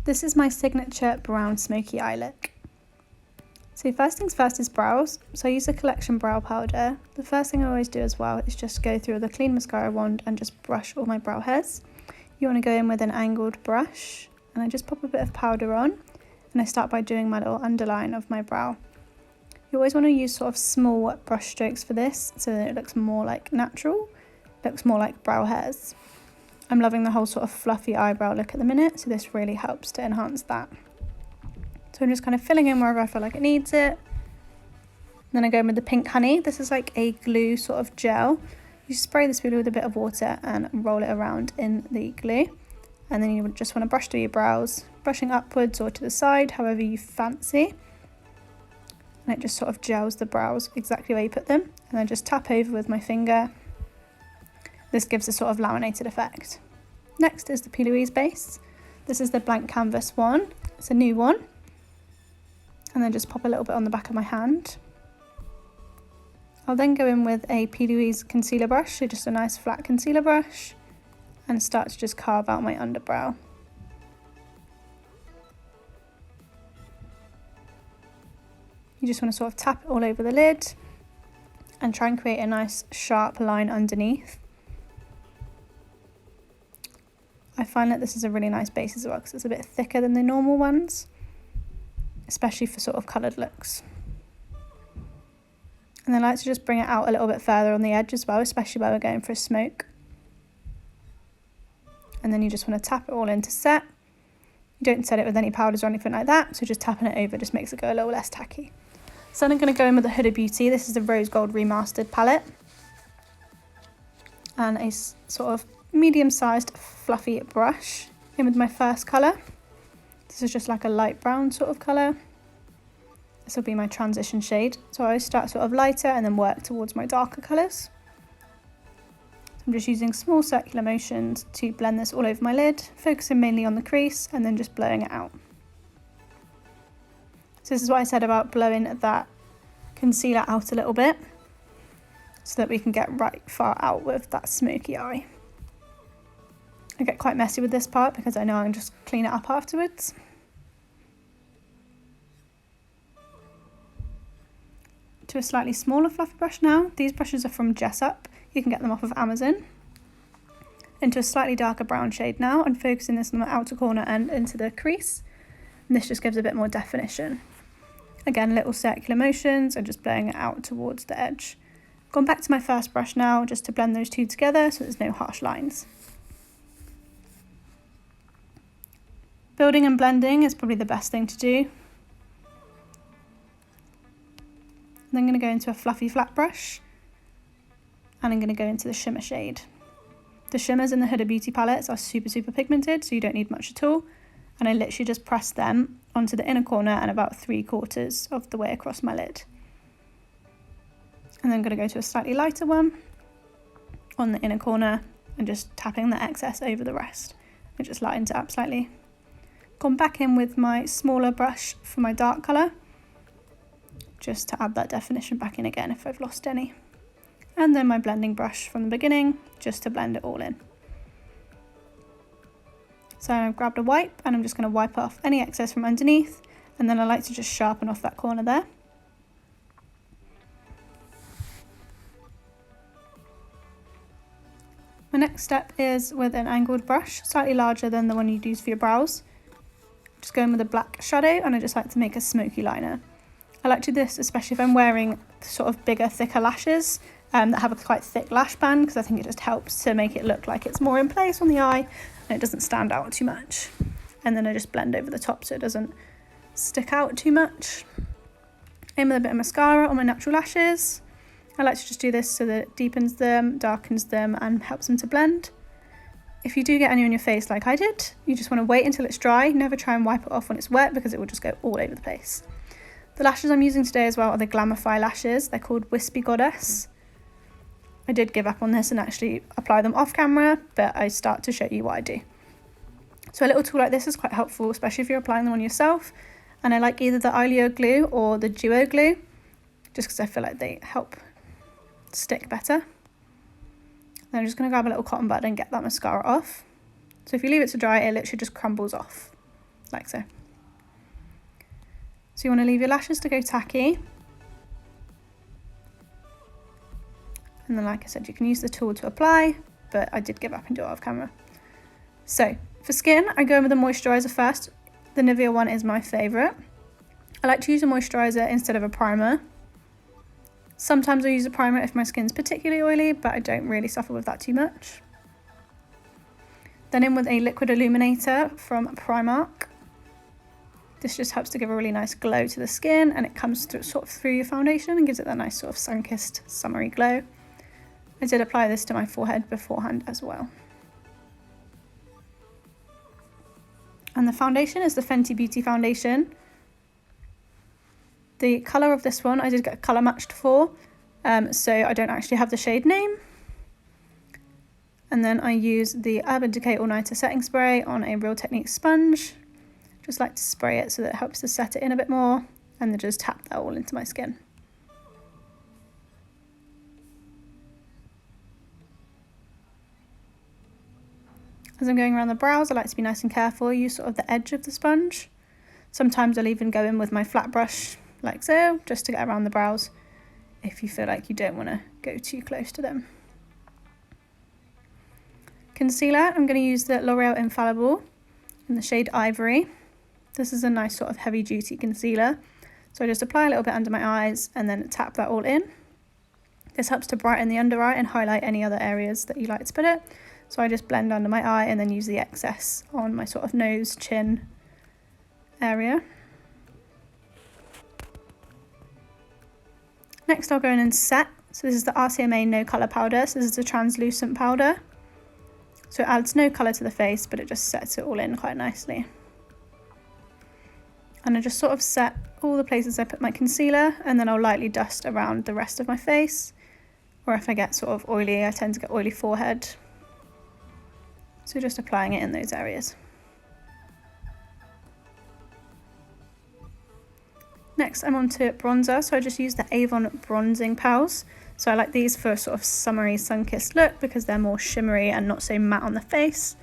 This is my signature brown smoky eye look. So first things first is brows. So I use a collection brow powder. The first thing I always do as well is just go through with a clean mascara wand and just brush all my brow hairs. You want to go in with an angled brush, and I just pop a bit of powder on, and I start by doing my little underline of my brow. You always want to use sort of small brush strokes for this so that it looks more like natural, looks more like brow hairs. I'm loving the whole sort of fluffy eyebrow look at the minute, so this really helps to enhance that. So I'm just kind of filling in wherever I feel like it needs it. Then I go in with the pink honey. This is like a glue sort of gel. You spray the spoolie with a bit of water and roll it around in the glue. And then you would just want to brush through your brows, brushing upwards or to the side, however you fancy. And it just sort of gels the brows exactly where you put them. And then just tap over with my finger. This gives a sort of laminated effect. Next is the PLouise base. This is the blank canvas one. It's a new one. And then just pop a little bit on the back of my hand. I'll then go in with a PLouise concealer brush, so just a nice flat concealer brush, and start to just carve out my underbrow. You just want to sort of tap it all over the lid and try and create a nice sharp line underneath. I find that this is a really nice base as well because it's a bit thicker than the normal ones, especially for sort of coloured looks. And then I like to just bring it out a little bit further on the edge as well, especially where we're going for a smoke. And then you just want to tap it all in to set. You don't set it with any powders or anything like that, so just tapping it over just makes it go a little less tacky. So then I'm going to go in with the Huda Beauty. This is the Rose Gold Remastered palette. And a sort of medium-sized fluffy brush in with my first colour. This is just like a light brown sort of colour. This will be my transition shade. So I always start sort of lighter and then work towards my darker colours. So I'm just using small circular motions to blend this all over my lid, focusing mainly on the crease and then just blowing it out. So this is what I said about blowing that concealer out a little bit so that we can get right far out with that smoky eye. I get quite messy with this part because I know I can just clean it up afterwards. To a slightly smaller fluffy brush now. These brushes are from Jessup. You can get them off of Amazon. Into a slightly darker brown shade now, and focusing this on the outer corner and into the crease. And this just gives a bit more definition. Again, little circular motions and just blowing it out towards the edge. Gone back to my first brush now just to blend those two together so there's no harsh lines. Building and blending is probably the best thing to do. Then I'm going to go into a fluffy flat brush and I'm going to go into the shimmer shade. The shimmers in the Huda Beauty palettes are super pigmented, so you don't need much at all. And I literally just press them onto the inner corner and about 3/4 of the way across my lid. And then I'm going to go to a slightly lighter one on the inner corner and just tapping the excess over the rest. It just lightens it up slightly. Gone back in with my smaller brush for my dark colour, just to add that definition back in again if I've lost any. And then my blending brush from the beginning, just to blend it all in. So I've grabbed a wipe and I'm just going to wipe off any excess from underneath, and then I like to just sharpen off that corner there. My next step is with an angled brush, slightly larger than the one you'd use for your brows. Just going with a black shadow, and I just like to make a smoky liner. I like to do this especially if I'm wearing sort of bigger, thicker lashes that have a quite thick lash band, because I think it just helps to make it look like it's more in place on the eye and it doesn't stand out too much. And then I just blend over the top so it doesn't stick out too much. In with a bit of mascara on my natural lashes. I like to just do this so that it deepens them, darkens them and helps them to blend. If you do get any on your face like I did, you just want to wait until it's dry. Never try and wipe it off when it's wet because it will just go all over the place. The lashes I'm using today as well are the Glamify lashes. They're called Wispy Goddess. I did give up on this and actually apply them off camera, but I start to show you what I do. So a little tool like this is quite helpful, especially if you're applying them on yourself. And I like either the Allure glue or the Duo glue, just because I feel like they help stick better. Then I'm just going to grab a little cotton bud and get that mascara off. So if you leave it to dry, it literally just crumbles off. like so. So you want to leave your lashes to go tacky. And then, like I said, you can use the tool to apply, but I did give up and do it off camera. So for skin, I go in with a moisturiser first. The Nivea one is my favourite. I like to use a moisturiser instead of a primer. Sometimes I use a primer if my skin's particularly oily, but I don't really suffer with that too much. Then in with a liquid illuminator from Primark. This just helps to give a really nice glow to the skin, and it comes through, sort of through your foundation and gives it that nice sort of sun-kissed summery glow. I did apply this to my forehead beforehand as well. And the foundation is the Fenty Beauty foundation. The colour of this one I did get colour matched for, so I don't actually have the shade name. And then I use the Urban Decay All Nighter setting spray on a Real Techniques sponge. Just like to spray it so that it helps to set it in a bit more, and then just tap that all into my skin. As I'm going around the brows, I like to be nice and careful, use sort of the edge of the sponge. Sometimes I'll even go in with my flat brush, like so, just to get around the brows, if you feel like you don't want to go too close to them. Concealer, I'm going to use the L'Oreal Infallible in the shade Ivory. This is a nice sort of heavy duty concealer. So I just apply a little bit under my eyes and then tap that all in. This helps to brighten the under eye and highlight any other areas that you like to put it. So I just blend under my eye and then use the excess on my sort of nose, chin area. Next I'll go in and set. So this is the RCMA No Colour Powder. So this is a translucent powder. So it adds no colour to the face, but it just sets it all in quite nicely. And I just sort of set all the places I put my concealer, and then I'll lightly dust around the rest of my face. Or if I get sort of oily, I tend to get oily forehead. So just applying it in those areas. Next I'm on to bronzer, so I just use the Avon bronzing pals. So I like these for a sort of summery sun-kissed look because they're more shimmery and not so matte on the face.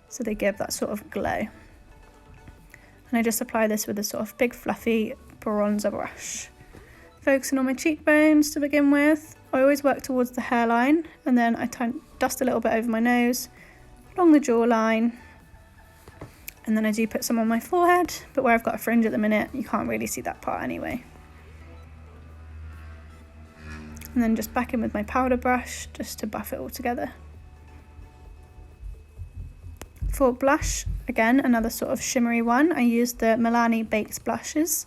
So they give that sort of glow. And I just apply this with a sort of big fluffy bronzer brush. Focusing on my cheekbones to begin with. I always work towards the hairline, and then I dust a little bit over my nose, along the jawline, and then I do put some on my forehead, but where I've got a fringe at the minute, you can't really see that part anyway. And then just back in with my powder brush, just to buff it all together. For blush, again, another sort of shimmery one, I used the Milani Baked Blushes.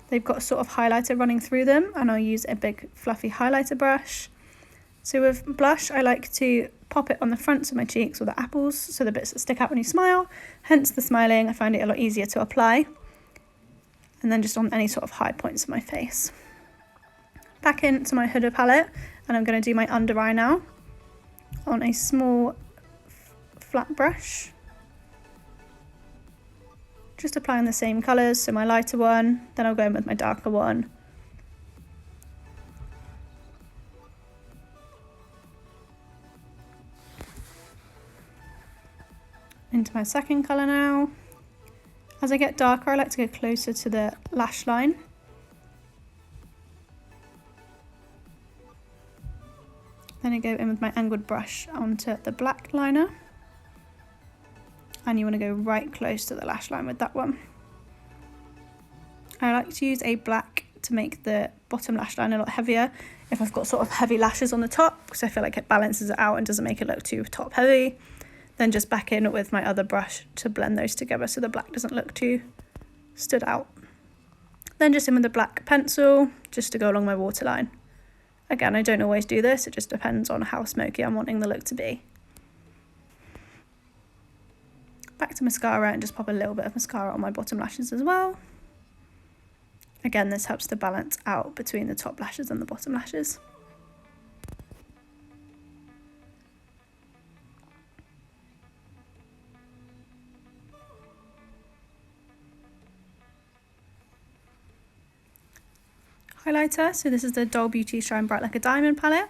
They've got a sort of highlighter running through them, and I'll use a big fluffy highlighter brush. So with blush, I like to pop it on the fronts of my cheeks or the apples, so the bits that stick out when you smile, hence the smiling. I find it a lot easier to apply. And then just on any sort of high points of my face. Back into my Huda palette, and I'm going to do my under eye now on a small flat brush. Just applying the same colours, so my lighter one, then I'll go in with my darker one. Into my second colour now. As I get darker, I like to go closer to the lash line. Then I go in with my angled brush onto the black liner. And you want to go right close to the lash line with that one. I like to use a black to make the bottom lash line a lot heavier if I've got sort of heavy lashes on the top, because I feel like it balances it out and doesn't make it look too top heavy. Then just back in with my other brush to blend those together so the black doesn't look too stood out. Then just in with the black pencil just to go along my waterline. Again, I don't always do this, it just depends on how smoky I'm wanting the look to be. Back to mascara and just pop a little bit of mascara on my bottom lashes as well. Again, this helps to balance out between the top lashes and the bottom lashes. Highlighter, so this is the Doll Beauty Shine Bright Like a Diamond palette.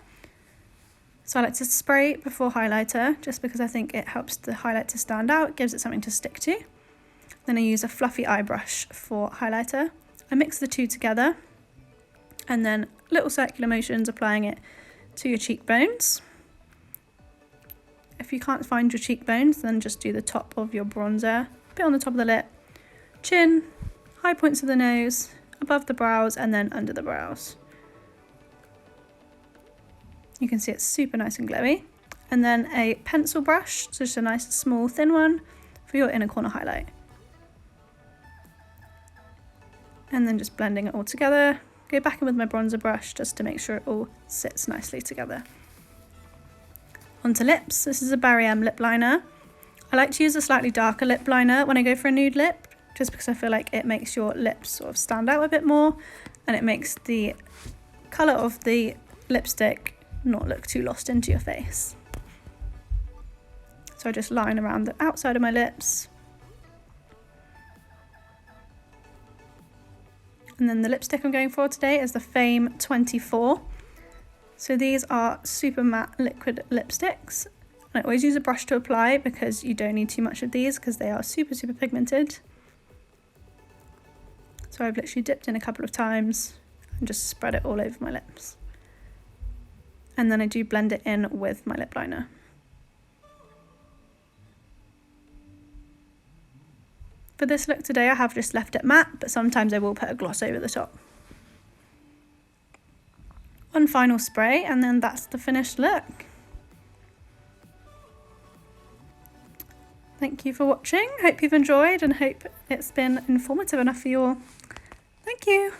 So I like to spray it before highlighter, just because I think it helps the highlight to stand out, it gives it something to stick to. Then I use a fluffy eye brush for highlighter. I mix the two together and then little circular motions applying it to your cheekbones. If you can't find your cheekbones, then just do the top of your bronzer, a bit on the top of the lip, chin, high points of the nose, above the brows, and then under the brows. You can see it's super nice and glowy. And then a pencil brush, so just a nice small thin one for your inner corner highlight. And then just blending it all together. Go back in with my bronzer brush just to make sure it all sits nicely together. Onto lips. This is a Barry M lip liner. I like to use a slightly darker lip liner when I go for a nude lip, just because I feel like it makes your lips sort of stand out a bit more, and it makes the colour of the lipstick not look too lost into your face. So I just line around the outside of my lips. And then the lipstick I'm going for today is the Fame 24. So these are super matte liquid lipsticks. I always use a brush to apply because you don't need too much of these because they are super pigmented. So I've literally dipped in a couple of times and just spread it all over my lips. And then I do blend it in with my lip liner. For this look today, I have just left it matte, but sometimes I will put a gloss over the top. One final spray, and then that's the finished look. Thank you for watching. Hope you've enjoyed and hope it's been informative enough for you all. Thank you.